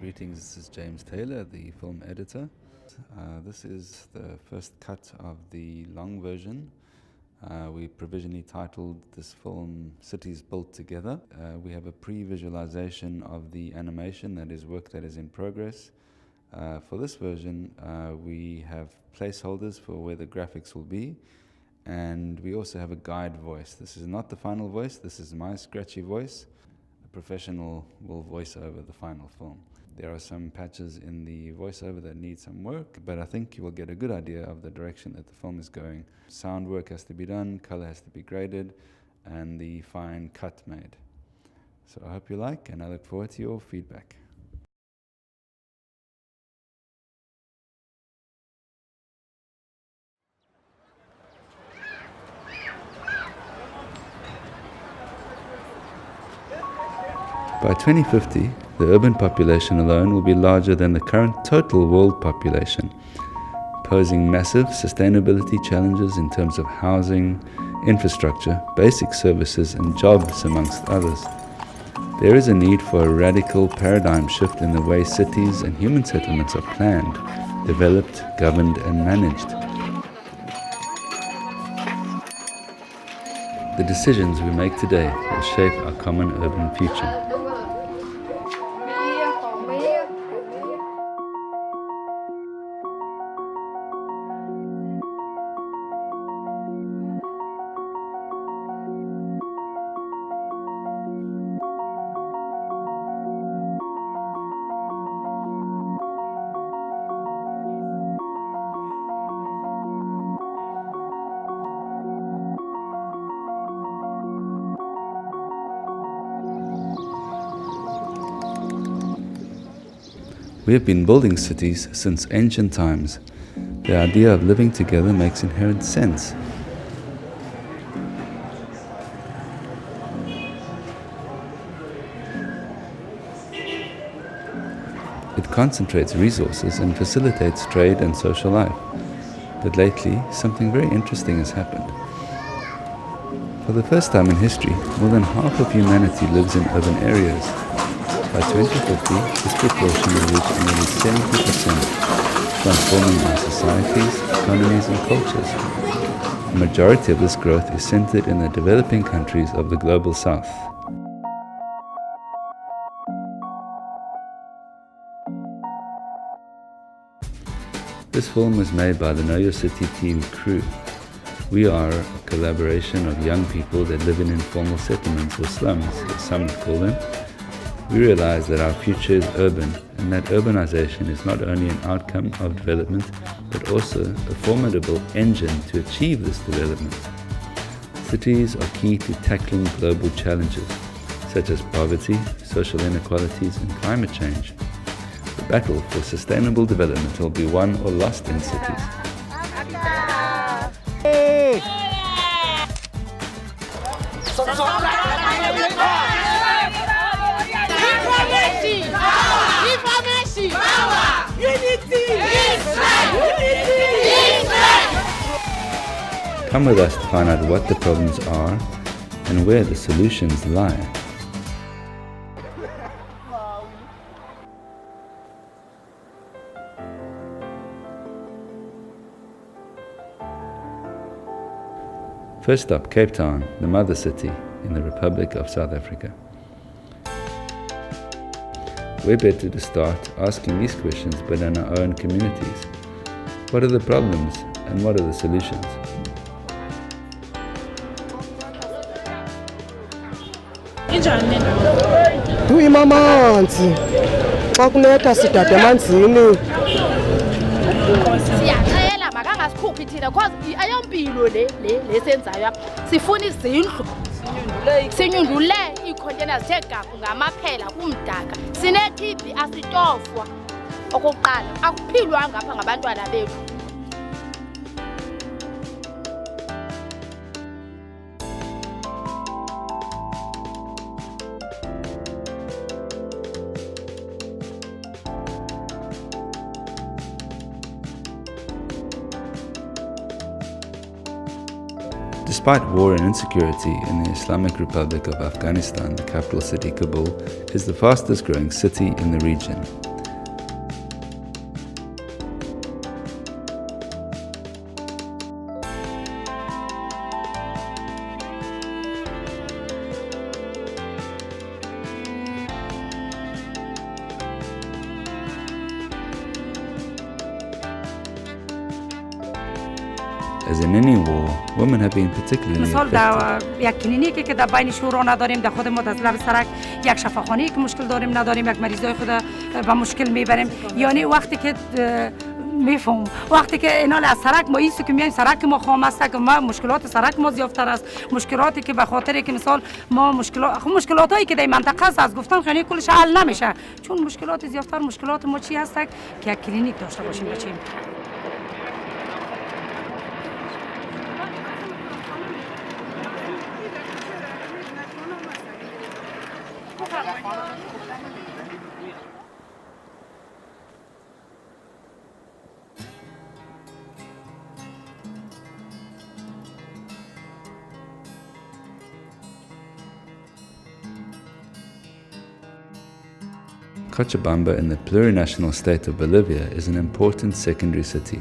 Greetings, this is James Taylor, the film editor. This is the first cut of the long version. We provisionally titled this film Cities Built Together. We have a pre-visualization of the animation, that is work that is in progress. For this version, we have placeholders for where the graphics will be, and we also have a guide voice. This is not the final voice, this is my scratchy voice. A professional will voice over the final film. There are some patches in the voiceover that need some work, but I think you will get a good idea of the direction that the film is going. Sound work has to be done, color has to be graded, and the fine cut made. So I hope you like, and I look forward to your feedback. By 2050, the urban population alone will be larger than the current total world population, posing massive sustainability challenges in terms of housing, infrastructure, basic services, and jobs, amongst others. There is a need for a radical paradigm shift in the way cities and human settlements are planned, developed, governed, and managed. The decisions we make today will shape our common urban future. We have been building cities since ancient times. The idea of living together makes inherent sense. It concentrates resources and facilitates trade and social life. But lately, something very interesting has happened. For the first time in history, more than half of humanity lives in urban areas. By 2050, this proportion will reach nearly 70%, transforming our societies, economies, and cultures. The majority of this growth is centered in the developing countries of the global south. This film was made by the Know Your City team crew. We are a collaboration of young people that live in informal settlements or slums, as some would call them. We realize that our future is urban, and that urbanization is not only an outcome of development, but also a formidable engine to achieve this development. Cities are key to tackling global challenges, such as poverty, social inequalities, and climate change. The battle for sustainable development will be won or lost in cities. Come with us to find out what the problems are and where the solutions lie. First up, Cape Town, the mother city in the Republic of South Africa. We're better to start asking these questions but in our own communities. What are the problems and what are the solutions? Amanzi kwakunetha sidade emanzini siyacela makangasikhuphi thina because ayompilo le senzayo apha sifuna izindlu sinyundule iikhontena zithe gagu ngamaphela kumdaka sine-TV asitofwa okokuqala akuphilwa ngapha ngabantwana bethu. Despite war and insecurity in the Islamic Republic of Afghanistan, the capital city Kabul is the fastest growing city in the region. As in any war, women have been particularly مثال affected. در یک کلینیکی که در بین شورا نداریم، در خود ما از لب سرک یک شفاخانه‌ای که مشکل داریم نداریم، یک مریضای خود به مشکل میبریم. یعنی وقتی که میفهم وقتی که اینا از سرک ما ایست که میایم سرک ما خام است که ما مشکلات سرک ما زیادتر است، مشکلاتی که به خاطر که مثال ما مشکلاتایی که در منطقه است از گفتن خیلی کلش حل نمیشه، چون مشکلات زیادتر مشکلات ما چی هست که یک کلینیک داشته باشیم بچیم. Cochabamba in the plurinational state of Bolivia is an important secondary city.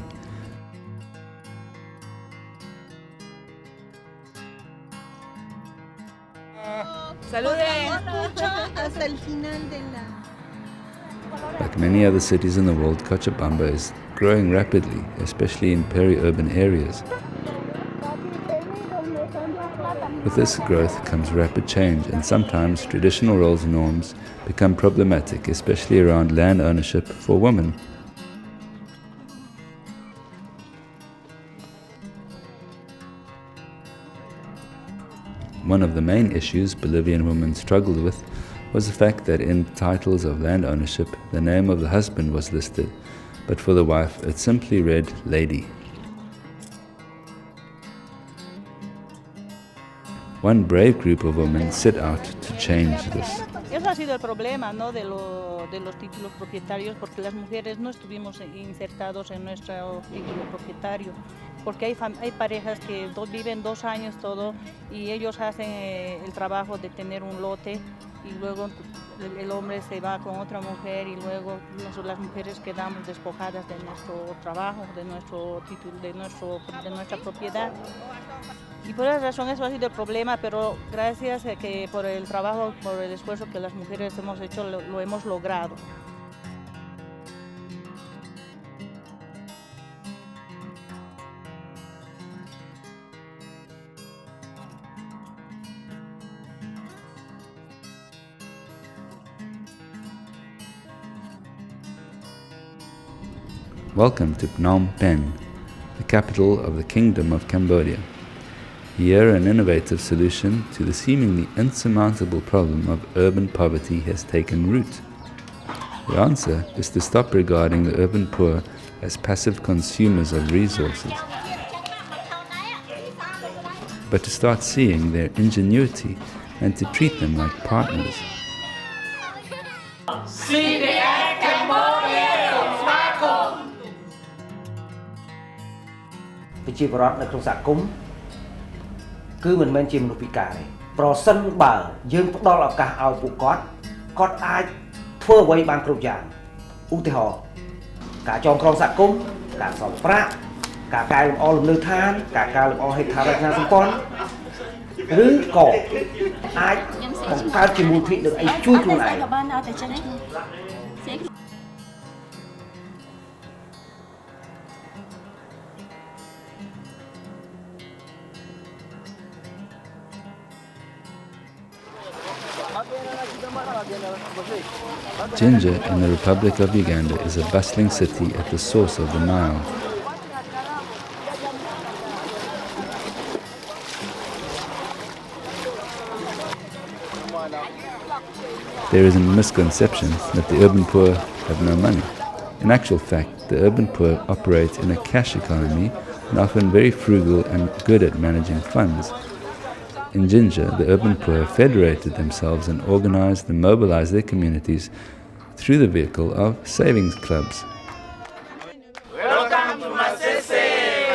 Like many other cities in the world, Cochabamba is growing rapidly, especially in peri-urban areas. With this growth comes rapid change, and sometimes traditional roles and norms become problematic, especially around land ownership for women. One of the main issues Bolivian women struggled with was the fact that in titles of land ownership, the name of the husband was listed, but for the wife it simply read lady. One brave group of women set out to change this. Eso ha sido el problema, ¿no? de los títulos propietarios, porque las mujeres no estuvimos insertados en nuestro título propietario, porque hay parejas que viven 2 años todo y ellos hacen el trabajo de tener un lote y luego el hombre se va con otra mujer y luego las mujeres quedamos despojadas de nuestro trabajo, de nuestro título, de nuestra propiedad. Y por esa razón eso ha sido el problema, pero gracias a que por el trabajo, por el esfuerzo que las mujeres hemos hecho, lo hemos logrado. Welcome to Phnom Penh, the capital of the Kingdom of Cambodia. Here, an innovative solution to the seemingly insurmountable problem of urban poverty has taken root. The answer is to stop regarding the urban poor as passive consumers of resources, but to start seeing their ingenuity and to treat them like partners. Cứ mình men chim nụ bị cài, pro sân bờ dương đó là cả ao phụ cót ai thưa quay bằng cột giàn, ưu thế họ cả trong con sạc cung, cả sòng pra, cả cài làm o làm lư than, cả cài làm o hay thà ra nhà sinh con, rứ cổ ai còn cao chỉ mùi vị được ai chui luôn này. Jinja in the Republic of Uganda is a bustling city at the source of the Nile. There is a misconception that the urban poor have no money. In actual fact, the urban poor operate in a cash economy and often very frugal and good at managing funds. In Jinja, the urban poor federated themselves and organized and mobilized their communities through the vehicle of savings clubs. Welcome to Masese,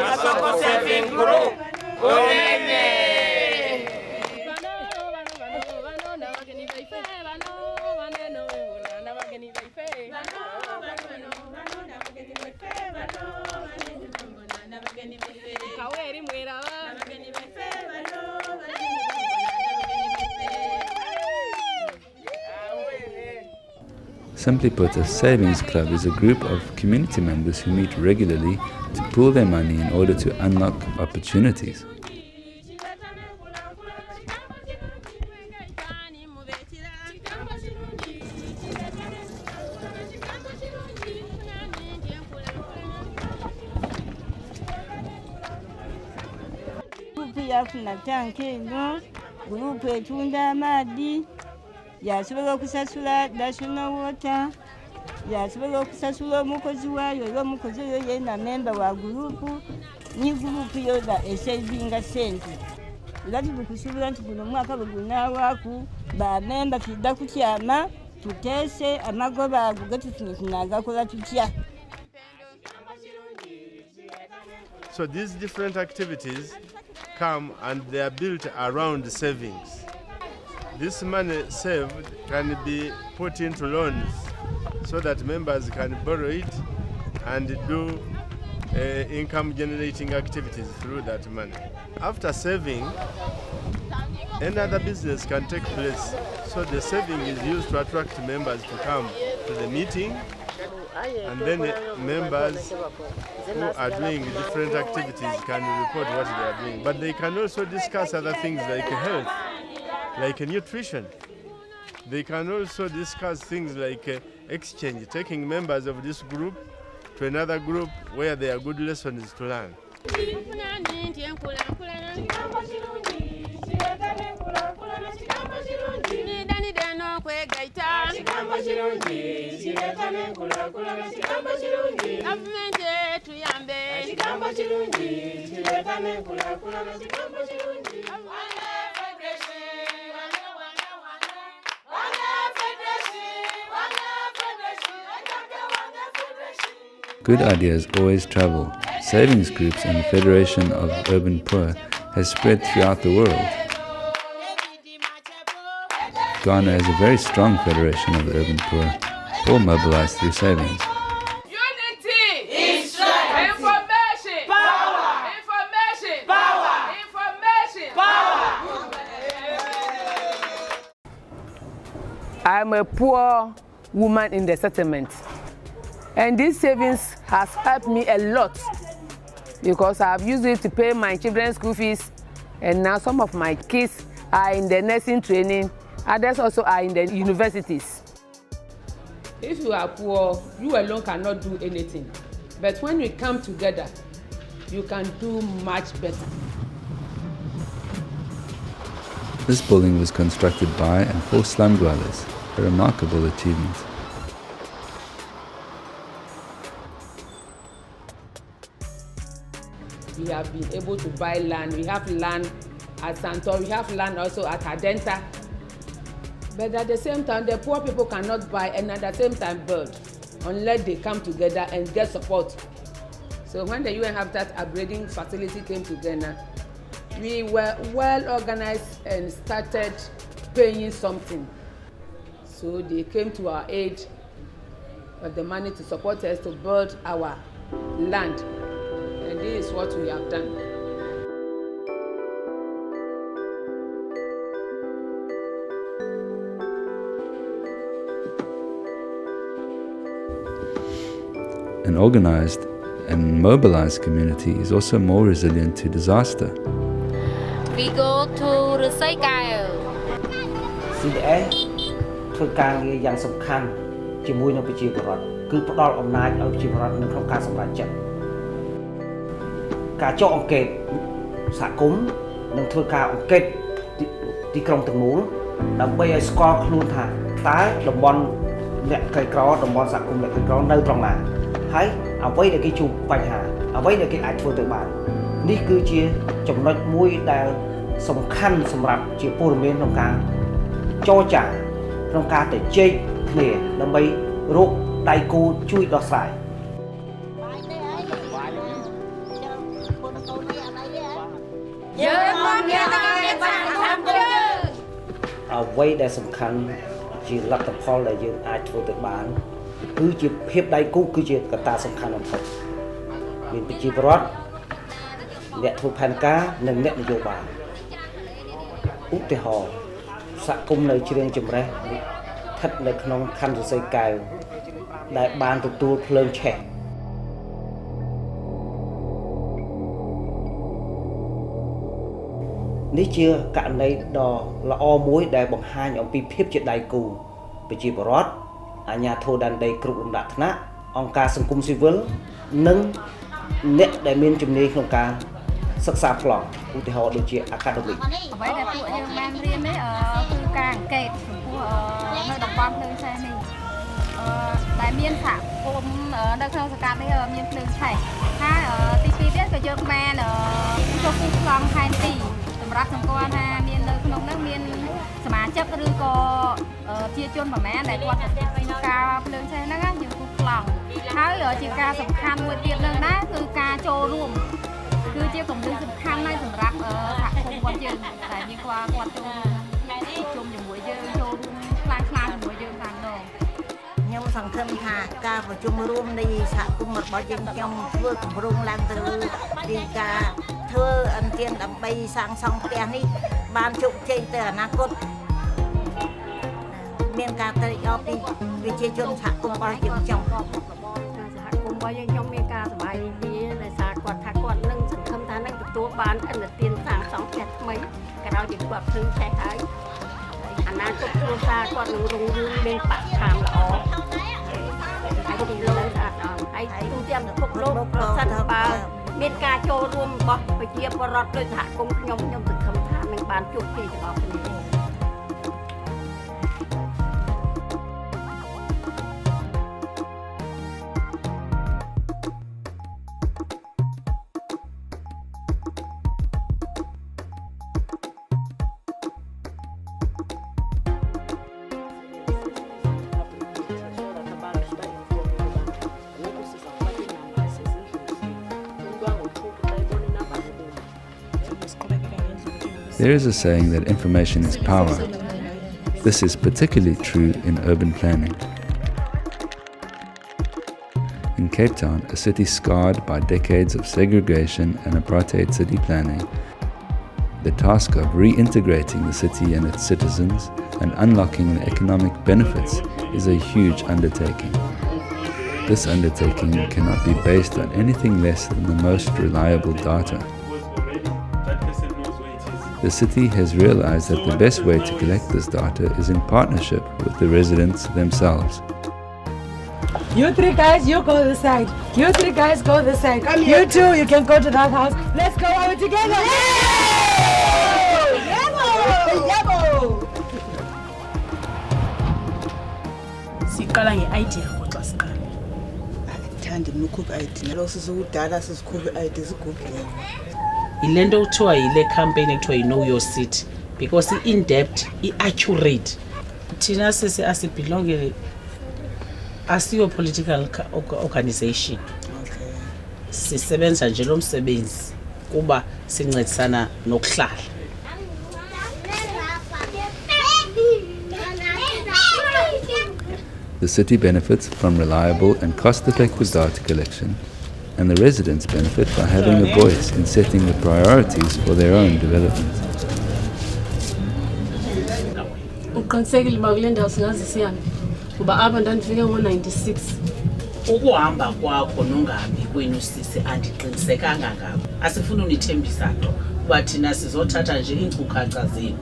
Masoko Saving Group. Simply put, a savings club is a group of community members who meet regularly to pool their money in order to unlock opportunities. Yafuna tanki eno gurupu etunda amaadhi yasobola okusasula national water yasobola okusasula omukozi waayo era omukozi oyo yena memba wa gurupu ni gurupu yona esavinga sente era tukusuubira nti guno omwaka bwe gunaawaaku bamemba tudda kutyama tuteese amagoba ago getufunye tunaagakola tutya. So these different activities come and they are built around the savings. This money saved can be put into loans so that members can borrow it and do income generating activities through that money. After saving, another business can take place. So the saving is used to attract members to come to the meeting, and then members who are doing different activities can report what they are doing. But they can also discuss other things like health, like nutrition. They can also discuss things like exchange, taking members of this group to another group where there are good lessons to learn. Good ideas always travel. Savings groups and the Federation of Urban Poor has spread throughout the world. Ghana has a very strong federation of the urban poor, all mobilized through savings. Unity is strength. Information. Power. Information. Power. Information. Power. I'm a poor woman in the settlement, and this savings has helped me a lot because I've used it to pay my children's school fees, and now some of my kids are in the nursing training. Others also are in the universities. If you are poor, you alone cannot do anything. But when we come together, you can do much better. This building was constructed by and for slum dwellers, a remarkable achievement. We have been able to buy land. We have land at Santor. We have land also at Adenta. But at the same time, the poor people cannot buy and at the same time build unless they come together and get support. So when the UN Habitat upgrading facility came to Ghana, we were well organized and started paying something. So they came to our aid with the money to support us to build our land. And this is what we have done. An organized and mobilized community is also more resilient to disaster. We go to recycle. CDS ធ្វើការងារយ៉ាងសំខាន់ជាមួយនឹងប្រជាពលរដ្ឋគឺផ្ដល់អំណាចឲ្យប្រជាពលរដ្ឋនៅក្នុងការសម្រេចចិត្តការចុះអង្កេតសហគមន៍និងធ្វើការអង្កេតទីក្រុងទាំងមូលដើម្បីឲ្យស្គាល់ខ្លួនថាតើតំបន់អ្នកក្រីក្រតំបន់សហគមន៍អ្នកក្រីក្រនៅត្រង់ណាហើយអ្វីដែលគេជួបបញ្ហាអ្វីដែលគេអាចធ្វើទៅបាននេះគឺជាចំណុចមួយដែលសំខាន់សម្រាប់ជាពលរដ្ឋក្នុងការចរចាក្នុងការទៅជែកគ្នាដើម្បីរកដៃគូជួយដោះស្រាយអ្វីដែលសំខាន់ជាលទ្ធផលដែលយើងអាចធ្វើទៅបានគឺជាភាពដៃគូគឺជាកត្តាសំខាន់បំផុតមានប្រជាពលរដ្ឋអ្នកធ្វើផែនការនិងអ្នកនយោបាយឧទាហរណ៍សហគមន៍នៅជ្រៀងចម្រេះ ស្ថិតនៅក្នុងខណ្ឌសរសៃកែវដែលបានទទួលភ្លើងឆេះនេះជាករណីដ៏ល្អមួយដែលបង្ហាញអំពីភាពជាដៃគូប្រជាពលរដ្ឋអាជ្ញាធរដែនដីគ្រប់លំដាប់ថ្នាក់អង្គការសង្គមស៊ីវិលនិងអ្នកដែលមានជំនាញក្នុងការសិក្សាប្លង់ឧទាហរណ៍ដូចជា academic អ្វីដែលពួកយើងបានរៀននេះគឺការអង្កេតចំពោះនៅតំបន់ភ្លើងឆេះនេះដែលមានសហគមន៍នៅក្នុងសង្កាត់នេះមានភ្លើងឆេះហើយទី2ទៀតក៏យើងបានចូលគូប្លង់ផែនទីសម្រាប់សម្គាល់ថាមាននៅក្នុងនោះមានសមាជិកឬក៏ជាជនប្រមាណដែលគាត់ធ្វើការភ្លើងឆេះហ្នឹងយើងគូប្លង់ហើយជាការសំខាន់មួយទៀតនឹងដែរគឺការចូលរួមគឺជាគំនិតសំខាន់ណាស់សម្រាប់សហគមន៍របស់យើងតែយើងគាត់ចូលជុំជាមួយយើងចូលរួមខ្លាំងជាមួយយើងតាមដងខ្ញុំសង្ឃឹមថាការប្រជុំរួមនៃសហគមន៍របស់យើងខ្ញុំធ្វើគម្រោងឡើងទៅពីការធ្វើអន្តរានដើម្បីសាងសង់ផ្ទះនេះបានជោគជ័យទៅអនាគតមានការត្រេកអរពីប្រជាជនសហគមន៍របស់យើងចង់សហគមន៍របស់យើងខ្ញុំមានការសប្បាយរីករាយដោយសារគាត់ថាគាត់នឹងសង្ឃឹមថានឹងទទួលបានឥណទានសាងសង់ផ្ទះថ្មីក្រោយពីគាត់ភ្លឺឆេះហើយអនាគតគ្រួសារគាត់នឹងរុងរឿងមានបរិស្ថានល្អហើយទីលោកស្អាតហើយទូទាំងពិភពលោកប្រសិនបើមានការចូលរួមរបស់ប្រជាពលរដ្ឋដោយសហគមន៍ខ្ញុំសង្ឃឹមថានឹងបានជោគជ័យទាំងអស់គ្នា There is a saying that information is power. This is particularly true in urban planning. In Cape Town, a city scarred by decades of segregation and apartheid city planning, the task of reintegrating the city and its citizens and unlocking the economic benefits is a huge undertaking. This undertaking cannot be based on anything less than the most reliable data. The city has realized that the best way to collect this data is in partnership with the residents themselves. You three guys, you go this side. You three guys go this side. You two, you can go to that house. Let's go out together. Yabo! Sikala nge-idea kodwa sikala. Thandi nokhupha idea. Lo sizudala sizikhuphe idea sigugile. Ile nto kuthiwa yile campaign ekuthiwa yi-Know Your City because i-in-depth, i-accurate. Thina sisi asibhilonge asiyo political organization. Okay. Sisebenza nje lo msebenzi kuba sincedisana nokuhlala. The city benefits from reliable and cost-effective data collection, and the residents benefit by having a voice in setting the priorities for their own development. Uqinisekile bakule ndawo singazisiyana kuba aba ndandifike ngo-96. Ukuhamba kwakho nongahambi kwenu sisi andiqinisekanga ngabo. Asifuni unithembisa nto kuba thina sizothatha nje iinkcukacha zenu.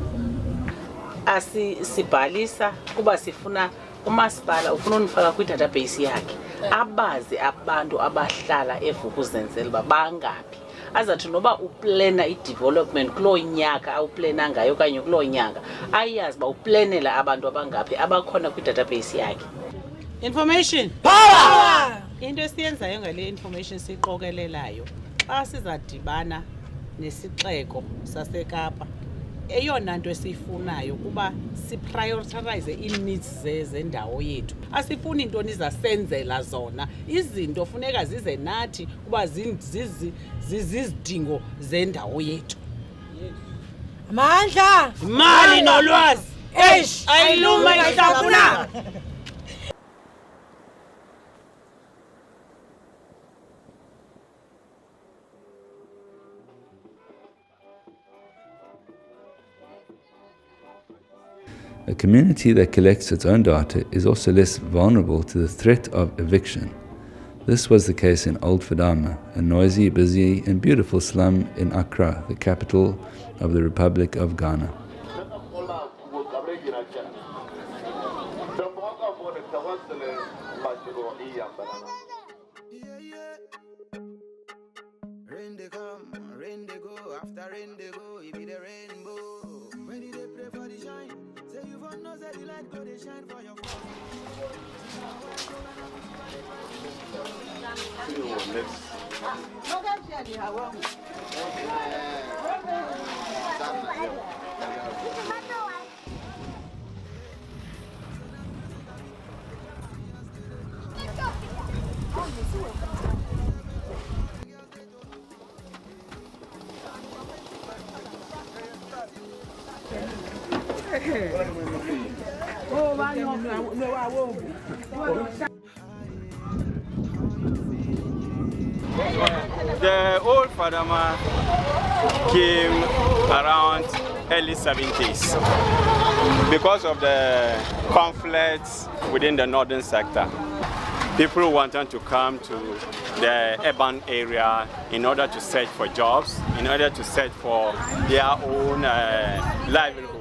Sibhalisa kuba sifuna umasipala ufuna unifaka kwi-database yakhe. Abazi abantu abahlala evukuzenzela uba bangaphi. Azathi noba uplana i-development kuloo nyaka awuplana ngayo okanye kuloo nyanga ayazi uba uplanela abantu abangaphi abakhona kwi-database yakhe. Information power! Into esiyenzayo ngale information siqokelelayo xa sizadibana nesixeko saseKapa eyona nto esifunayo kuba siprioritize ii-needs zendawo yethu. Asifuni into nizasenzela zona, izinto funeka zize nathi kuba zizidingo zendawo yethu. Amandla, imali nolwazi ayiluma ihlafuna. A community that collects its own data is also less vulnerable to the threat of eviction. This was the case in Old Fadama, a noisy, busy and beautiful slum in Accra, the capital of the Republic of Ghana. Rain they come, rain they go, after rain they go, it be the rainbow. When they pray for the shine, say you won't know that the light go, they shine for your face. The old Fadama came around early 70s because of the conflicts within the northern sector. People wanted to come to the urban area in order to search for jobs, in order to search for their own livelihood.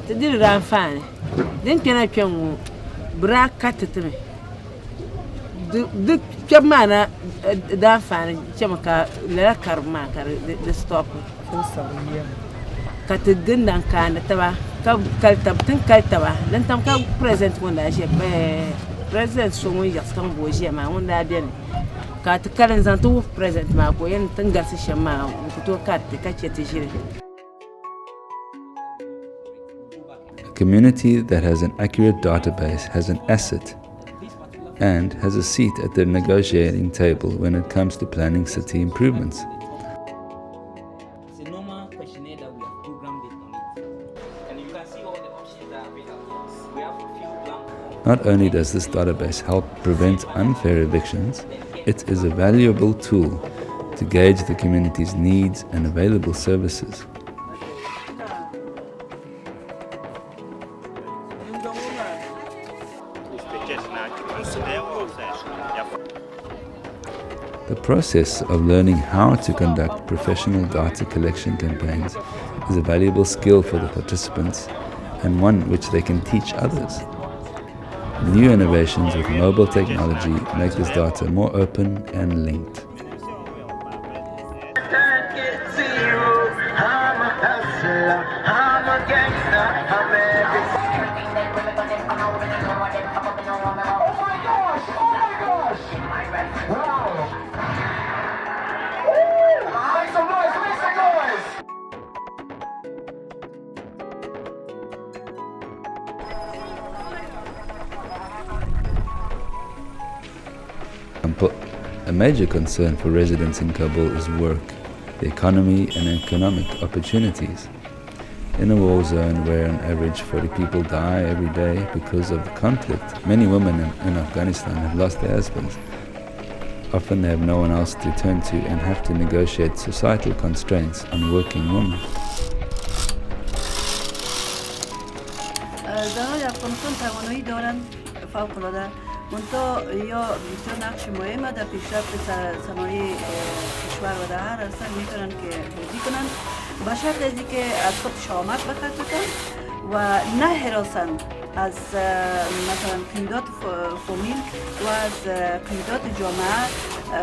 Tadiri ranfani din kena kwen bra kateteme duk kemana da fani chemaka la karma kar de stop katedin dan kan taba ka kaltab tin kaltaba dan tam ka present wanda je present so mun jas kan boje ma wanda den ka ta karan zanto present ma ko yen tin garsi shema ku to kat ka ce te jire. A community that has an accurate database has an asset and has a seat at the negotiating table when it comes to planning city improvements. It's a normal questionnaire that we have programmed it on it. And you can see all the options that are available. We have a few blank. Not only does this database help prevent unfair evictions, it is a valuable tool to gauge the community's needs and available services. The process of learning how to conduct professional data collection campaigns is a valuable skill for the participants and one which they can teach others. New innovations with mobile technology make this data more open and linked. A major concern for residents in Kabul is work, the economy and economic opportunities. In a war zone where on average 40 people die every day because of the conflict, many women in Afghanistan have lost their husbands. Often they have no one else to turn to and have to negotiate societal constraints on working women. منتها یا بسیار نقش مهمه در پیشرفت صنایع کشور و در هر اصل میتونن که بازی کنن با شرط از اینکه از خود شامت بخرجن و نه حراسن از مثلا قیمدات فامیل و از قیمدات جامعه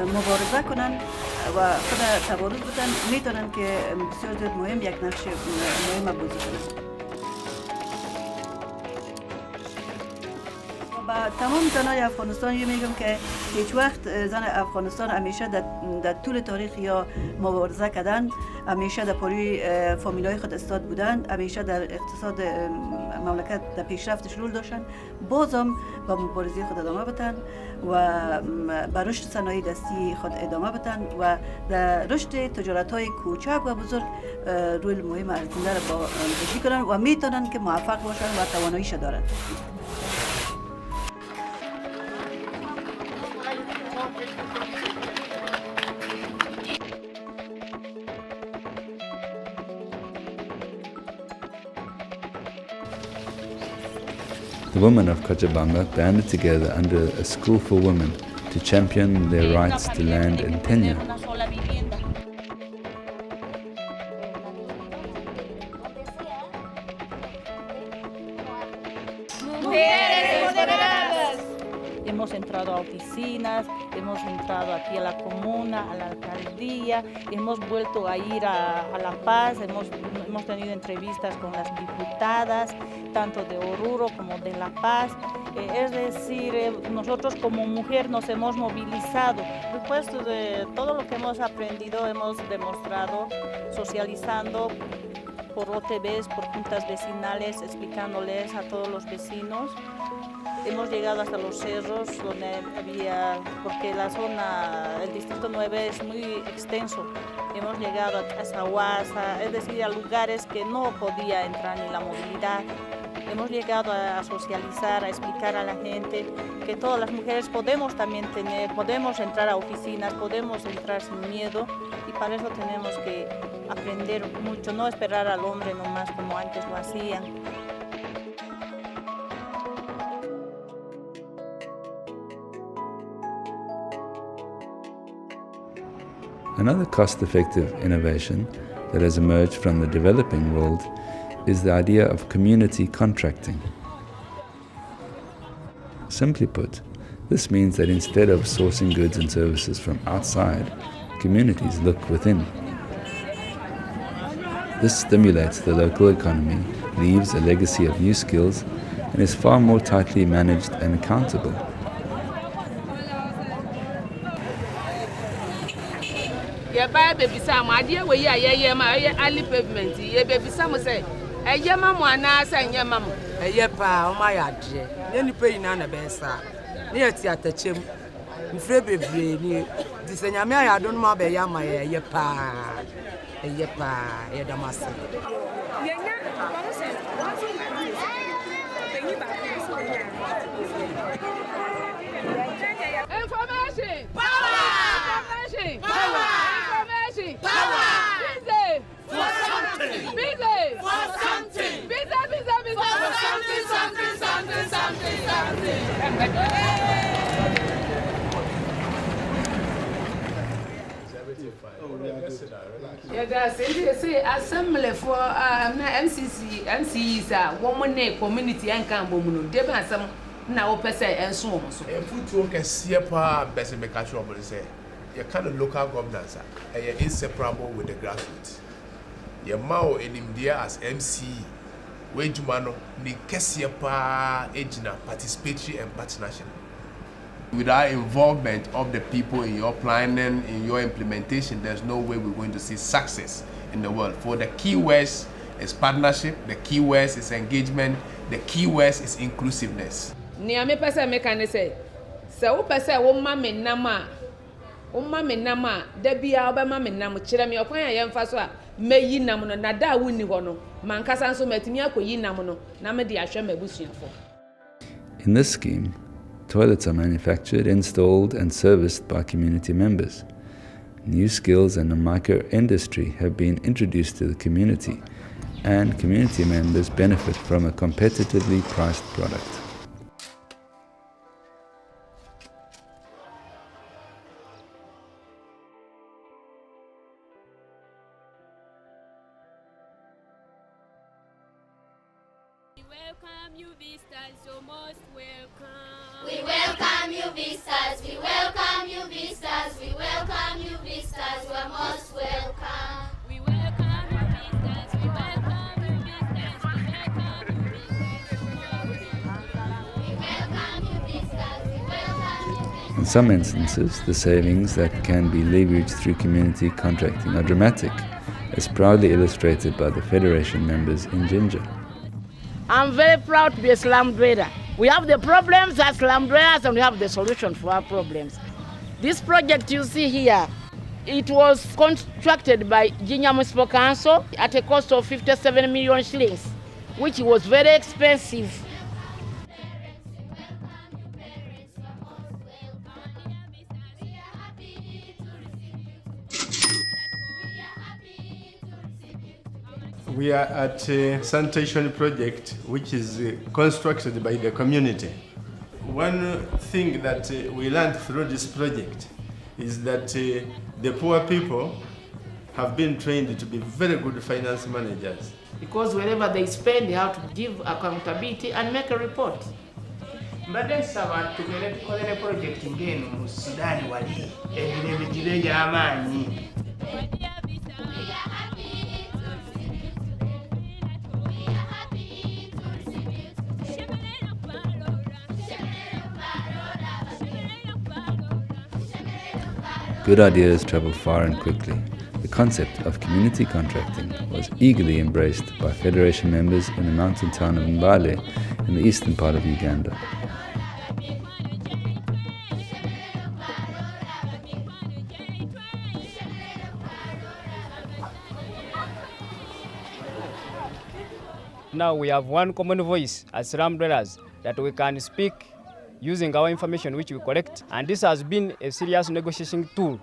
مبارزه کنن و خود تبارز بدن میتونن که بسیار زیاد مهم یک نقش مهم بازی کنن. با تمام زنای افغانستان میگم که هیچ وقت زن افغانستان همیشه در طول تاریخ یا مبارزه کردن، همیشه در پای فامیلای خود استاد بودن، همیشه در اقتصاد مملکت در پیشرفتش رول داشتن، بازم با مبارزه خود ادامه بدن و به رشد صنایع دستی خود ادامه بدن و در رشد تجارت‌های کوچک و بزرگ رول مهم ارزنده را بازی کنن و میتونن که موفق باشن و تواناییش دارن. The women of Cochabamba banded together under a school for women to champion their rights to land and tenure. Hemos entrado a oficinas, hemos entrado aquí a la comuna, a la alcaldía, hemos vuelto a ir a La Paz, hemos tenido entrevistas con las diputadas, tanto de Oruro como de La Paz. Es decir, nosotros como mujer nos hemos movilizado. Después de todo lo que hemos aprendido, hemos demostrado socializando por OTBs, por juntas vecinales, explicándoles a todos los vecinos. Hemos llegado hasta los cerros donde había, porque la zona, el distrito 9 es muy extenso. Hemos llegado a Zahuasa, es decir, a lugares que no podía entrar ni la movilidad. Hemos llegado a socializar, a explicar a la gente que todas las mujeres podemos también podemos entrar a oficinas, podemos entrar sin miedo y para eso tenemos que aprender mucho, no esperar al hombre nomás como antes lo hacían. Another cost-effective innovation that has emerged from the developing world is the idea of community contracting. Simply put, this means that instead of sourcing goods and services from outside, communities look within. This stimulates the local economy, leaves a legacy of new skills, and is far more tightly managed and accountable. Baby Sam, my dear, we are my alley pavement. Ye baby Sam say, a yamam one ass and yamam. A yapa, my adje. Any pay none a bessa. Near theatre chim. Frebe brain, this and Yamay, I don't know about Yama, a yapa, a damasa. Information! Power! Information! Power! Power! Busy! For something! Busy! For something! Busy! For something! Yeah, that's it. Say assembly for MCCs woman community and Cambomuno. They have some now per se and so on. So, if you can see a part, best make a sure say. Your kind of local governance are inseparable with the grassroots. Your Mao in India as MC, where Jumano, ni Kessia pa ejina participatory and partnership. Without involvement of the people in your planning, in your implementation, there's no way we're going to see success in the world. For the key words is partnership, the key words is engagement, the key words is inclusiveness. Near me, person make an say, so person woman in Nama. Mama nama debi aba mama nam kire me okwan ya yemfa so a meyi nam no na da wuni ho no mankasa nso matimi akoyi nam no na me de ahwe mabusuafo. In this scheme, toilets are manufactured, installed and serviced by community members. New skills and a micro-industry have been introduced to the community, and community members benefit from a competitively priced product. welcome you visitors, you're most welcome. We welcome you visitors, we welcome you visitors, we welcome you visitors, you are most welcome. We welcome you visitors, we welcome you visitors, we welcome you visitors. In some instances, the savings that can be leveraged through community contracting are dramatic, as proudly illustrated by the Federation members in Ginger. I'm very proud to be a slum dweller. We have the problems as slum dwellers and we have the solution for our problems. This project you see here, it was constructed by Ginger Municipal Council at a cost of 57 million shillings, which was very expensive. We are at a sanitation project which is constructed by the community. One thing that we learned through this project is that the poor people have been trained to be very good finance managers. Because wherever they spend, they have to give accountability and make a report. Mbadde nsaba tugere tukolere project ng'eno mu Sudan wali emirembe gibe gy'amaanyi. Good ideas travel far and quickly. The concept of community contracting was eagerly embraced by Federation members in the mountain town of Mbale in the eastern part of Uganda. Now we have one common voice as slum dwellers that we can speak using our information which we collect, and this has been a serious negotiation tool.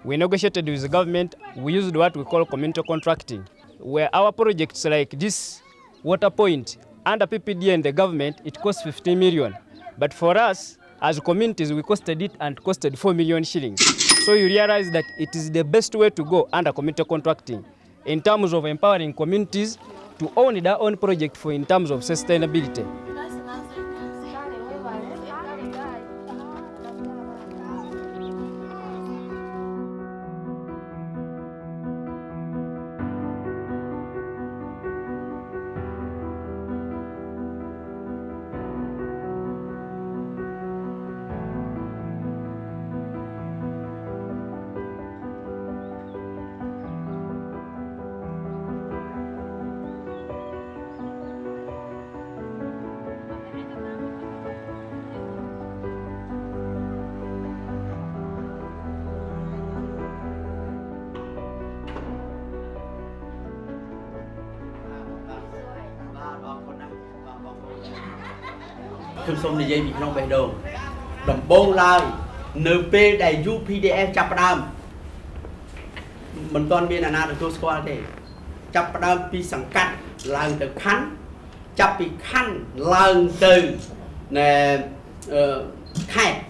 We negotiated with the government. We used what we call community contracting, where our projects like this water point under PPD and the government, it costs 15 million. But for us, as communities, we costed it and costed 4 million shillings. So you realize that it is the best way to go under community contracting in terms of empowering communities to own their own project for in terms of sustainability. Tôi xông này dây bị không về đường đồng bông lai NP đầy UPDF chập đam mình toàn biên là nào được tôi qua đây chập đam pi sẵn cắt lần từ khăn chập pi khăn lần từ nè khai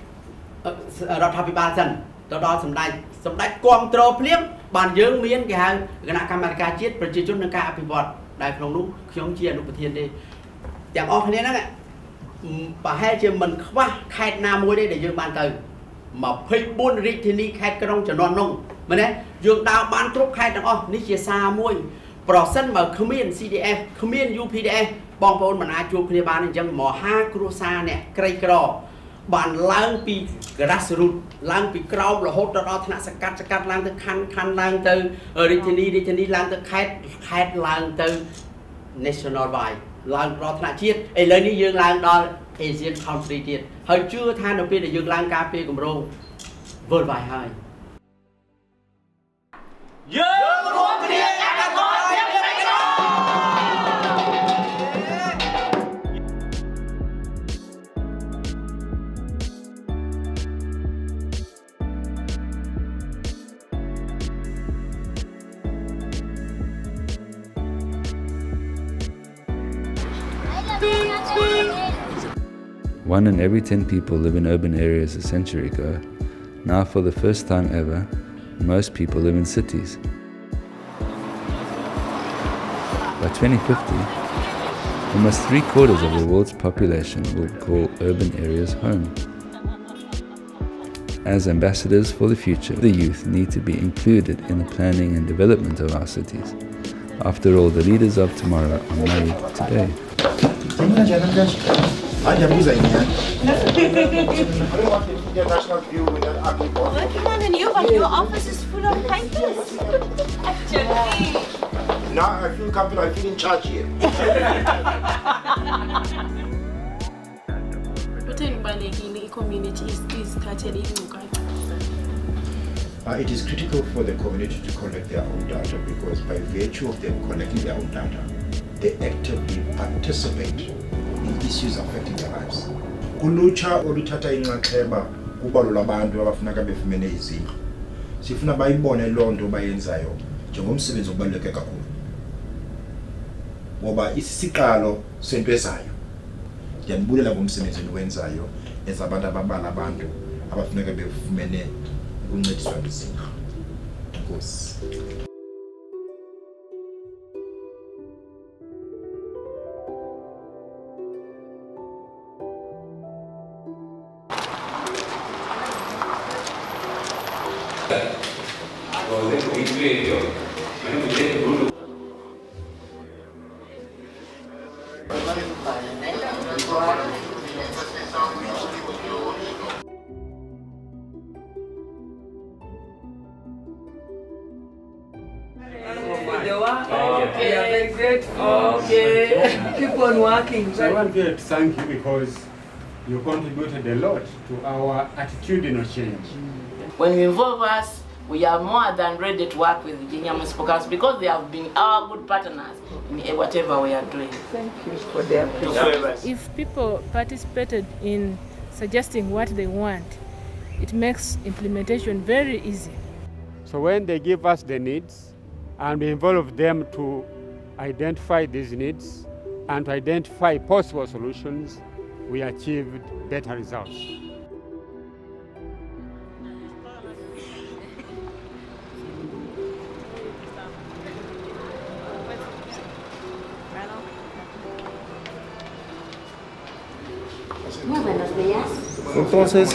đọc thập ba dần đó sầm đai quang trò phím bàn dương miên cái hàng cái nào camera chết và chỉ chút nâng cao bị bọt đại phòng lúc khiếu chia lúc thiên đi chẳng o thế đó ạ và hai chị mình quá khai nam môi đây để dương bàn từ mà phê buôn rít thì đi khai cái rong cho non nông mà đấy dương đào ban trúc khai đằng o ní chia xa môi procent mà commune CDF commune UPDF bong bồn mình ai chụp thì ban chẳng mỏ ha cruza nè cây cỏ bàn lang pi grassroot lang pi crowd là hốt đó thằng sạc cắt lang từ khăn lang từ rít thì đi lang từ khai lang từ national wide lang đó thằng chiết ấy lấy đi dương lang đó Asian country chiết hồi chưa than đầu tiên là dương lang cà phê cùng rô vượt vài hơi One in every 10 people live in urban areas a century ago. Now, for the first time ever, most people live in cities. By 2050, almost 3/4 of the world's population will call urban areas home. As ambassadors for the future, the youth need to be included in the planning and development of our cities. After all, the leaders of tomorrow are made today. Oh, come on, and your office is full of papers. Actually. Now I feel comfortable, I feel in charge here. What in the community is started It is critical for the community to collect their own data because by virtue of them collecting their own data, they actively participate in issues affecting their lives. Kulucha oluthatha inxaxheba kubalula abantu abafuneka befumene izindlu. Sifuna bayibone loo nto bayenzayo njengomsebenzi obaluleke kakhulu. ngoba isisiqalo sento ezayo. Ndiyanibulela ngomsebenzi eniwenzayo ezabantu ababala abantu abafuneka befumene ukuncediswa kwizindlu. Enkosi. Okay. Keep on working. So I want to thank you because you contributed a lot to our attitudinal change. When you involve us, we are more than ready to work with Virginia Municipal Council because they have been our good partners in whatever we are doing. Thank you for their appreciation. If people participated in suggesting what they want, it makes implementation very easy. So when they give us the needs and we involve them to identify these needs and to identify possible solutions, we achieved better results. Muy buenos días. Entonces,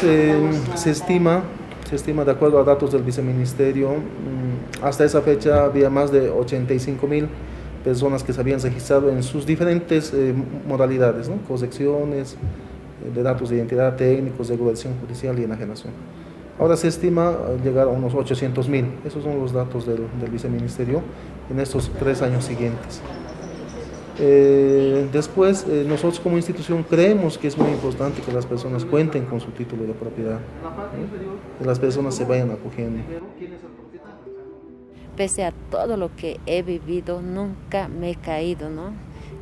se estima, de acuerdo a datos del viceministerio, hasta esa fecha había más de 85,000 personas que se habían registrado en sus diferentes modalidades, ¿no? Correcciones, de datos de identidad, técnicos, regulación judicial y enajenación. Ahora se estima llegar a unos 800,000. Esos son los datos del viceministerio en estos 3 años siguientes. Después, nosotros como institución creemos que es muy importante que las personas cuenten con su título de propiedad, ¿no? Que las personas se vayan acogiendo. Pese a todo lo que he vivido, nunca me he caído, ¿no?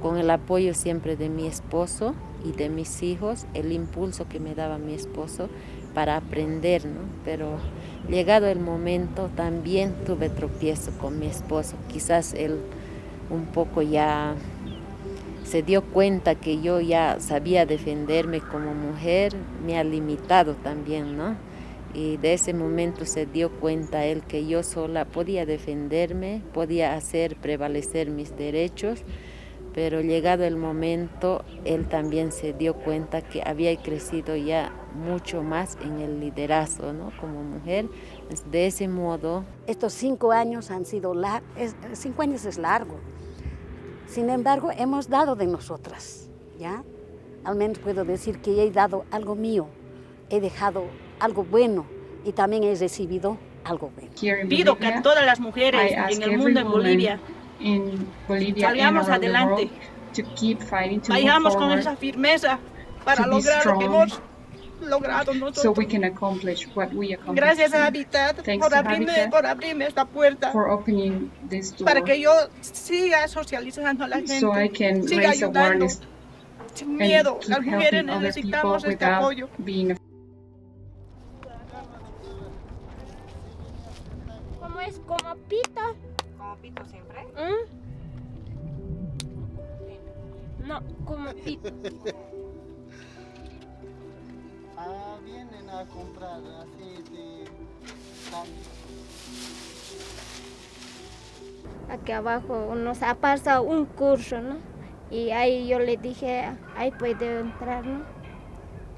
Con el apoyo siempre de mi esposo y de mis hijos, el impulso que me daba mi esposo para aprender, ¿no? Pero llegado el momento también tuve tropiezo con mi esposo. Quizás él un poco ya se dio cuenta que yo ya sabía defenderme como mujer, me ha limitado también, ¿no? Y de ese momento se dio cuenta él que yo sola podía defenderme, podía hacer prevalecer mis derechos, pero llegado el momento él también se dio cuenta que había crecido ya mucho más en el liderazgo, ¿no? Como mujer. De ese modo... Estos 5 años han sido 5 años es largo. Sin embargo, hemos dado de nosotras, ¿ya? Al menos puedo decir que he dado algo mío, he dejado algo bueno y también he recibido algo bueno. Pido que a todas las mujeres en el mundo, en Bolivia, salgamos adelante, vayamos con esa firmeza para lograr lo que hemos logrado nosotros. Gracias a Habitat por abrirme esta puerta para que yo siga socializando a la gente, siga ayudando sin miedo. Las mujeres necesitamos este apoyo. ¿Cómo es? ¿Como pito? ¿Como pito siempre? No, como pito. Vienen a comprar aceite, Aquí abajo nos ha pasado un curso, ¿no? Y ahí yo le dije, ahí puede entrar, ¿no?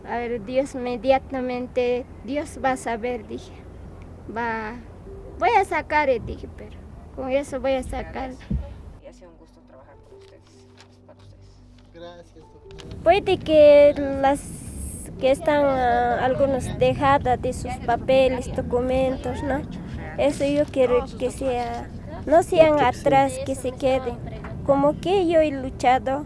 A ver, Dios inmediatamente, Dios va a saber, dije. Voy a sacar, dije, pero con eso voy a sacar. Y ha sido un gusto trabajar con ustedes, para ustedes. Gracias. Puede que las que están algunos dejadas de sus papeles, documentos, ¿no? Eso yo quiero que sea, no sean atrás, que se queden. Como que yo he luchado.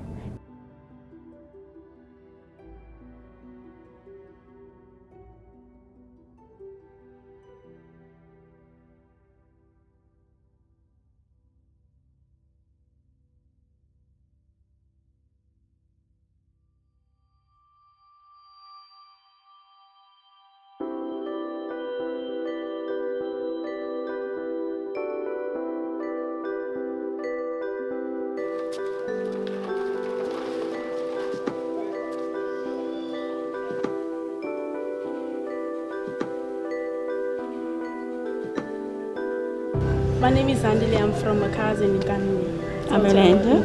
My name is Andile. I'm from Makazi in Kanuni. I'm Yolanda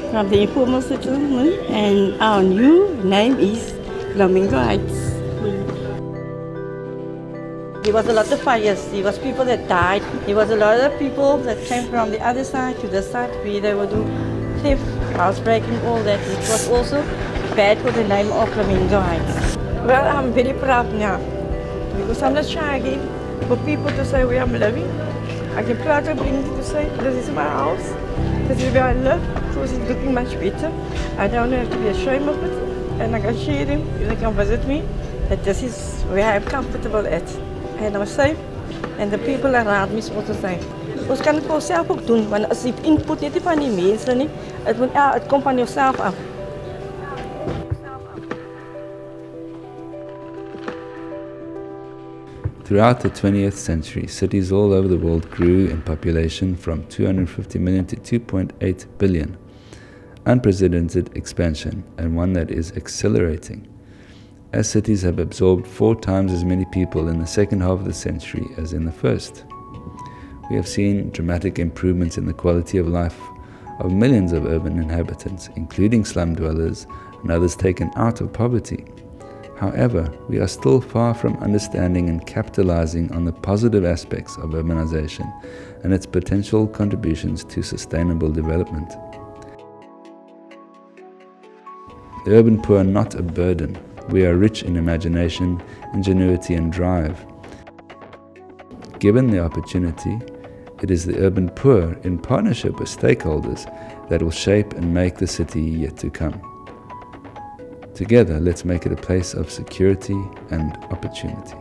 from the informal settlement, and our new name is Flamingo Heights. There was a lot of fires. There was people that died. There was a lot of people that came from the other side to the side where they would do theft, housebreaking, all that. It was also bad for the name of Flamingo Heights. Well, I'm very proud now because I'm not shy again for people to say where I'm living. I can proud to bring to say this is my house, this is where I live, so it's looking much better. I don't have to be ashamed of it, and I can share them, they can visit me, that this is where I'm comfortable at. And I'm safe, and the people around me is also safe. Ons kan het voor onszelf ook doen, want als je input niet van die mensen, niet, het komt van jezelf af. Throughout the 20th century, cities all over the world grew in population from 250 million to 2.8 billion. Unprecedented expansion, and one that is accelerating, as cities have absorbed 4 times as many people in the second half of the century as in the first. We have seen dramatic improvements in the quality of life of millions of urban inhabitants, including slum dwellers and others taken out of poverty. However, we are still far from understanding and capitalizing on the positive aspects of urbanization and its potential contributions to sustainable development. The urban poor are not a burden. We are rich in imagination, ingenuity, and drive. Given the opportunity, it is the urban poor, in partnership with stakeholders, that will shape and make the city yet to come. Together, let's make it a place of security and opportunity.